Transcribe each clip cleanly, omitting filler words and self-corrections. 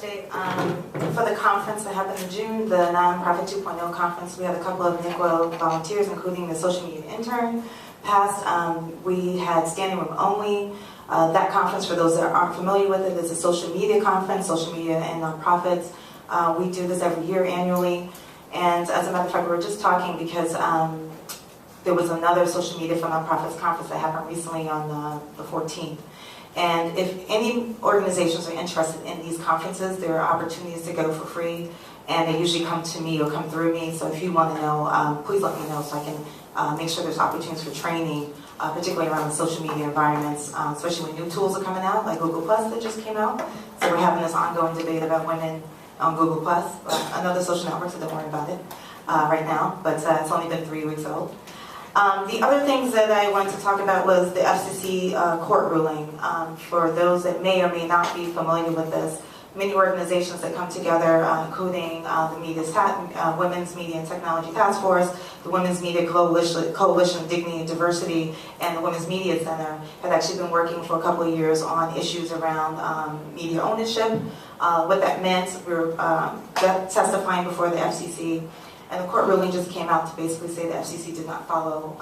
update. For the conference that happened in June, the Nonprofit 2.0 conference, we had a couple of NCWO volunteers, including the social media intern, passed. We had standing room only. That conference, for those that aren't familiar with it, is a social media conference, social media and nonprofits. We do this every year annually. And as a matter of fact, we were just talking because there was another social media for nonprofits conference that happened recently on the 14th. And if any organizations are interested in these conferences, there are opportunities to go for free, and they usually come to me or come through me. So if you want to know, please let me know so I can make sure there's opportunities for training, particularly around the social media environments, especially when new tools are coming out, like Google Plus that just came out. So we're having this ongoing debate about women on Google Plus, another social network, so don't worry about it right now, but it's only been 3 weeks old. The other things that I wanted to talk about was the FCC court ruling. For those that may or may not be familiar with this, many organizations that come together, including the Women's Media and Technology Task Force, the Women's Media Coalition of Dignity and Diversity, and the Women's Media Center, have actually been working for a couple of years on issues around media ownership. What that meant, we were testifying before the FCC. And the court ruling just came out to basically say the FCC did not follow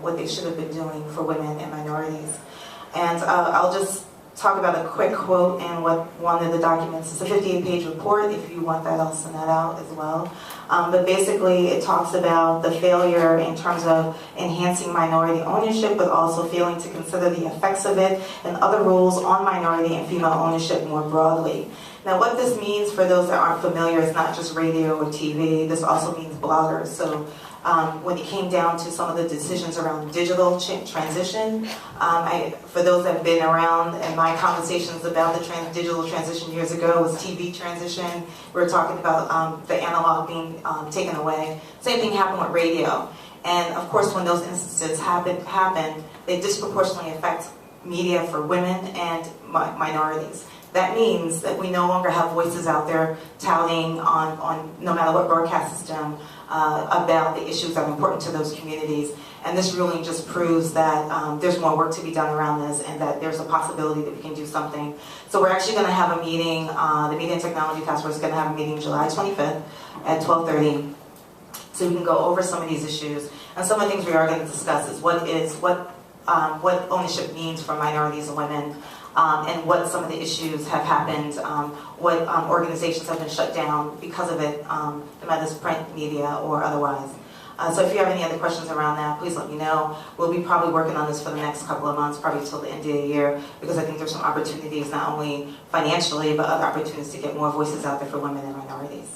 what they should have been doing for women and minorities. And I'll just talk about a quick quote in what one of the documents. It's a 58-page report. If you want that, I'll send that out as well. But basically, it talks about the failure in terms of enhancing minority ownership, but also failing to consider the effects of it and other rules on minority and female ownership more broadly. Now, what this means for those that aren't familiar is not just radio or TV. This also means bloggers. So when it came down to some of the decisions around digital transition, for those that have been around in my conversations about the digital transition years ago, was TV transition. We were talking about the analog being taken away. Same thing happened with radio. And of course, when those instances happen, they disproportionately affect media for women and minorities. That means that we no longer have voices out there touting on no matter what broadcast system about the issues that are important to those communities. And this ruling just proves that there's more work to be done around this and that there's a possibility that we can do something. So we're actually going to have a meeting, the Media and Technology Task Force is going to have a meeting July 25th at 12:30. So we can go over some of these issues. And some of the things we are going to discuss is what ownership means for minorities and women, and what some of the issues have happened, what organizations have been shut down because of it, no matter it's print media or otherwise. So if you have any other questions around that, please let me know. We'll be probably working on this for the next couple of months, probably till the end of the year, because I think there's some opportunities, not only financially, but other opportunities to get more voices out there for women and minorities.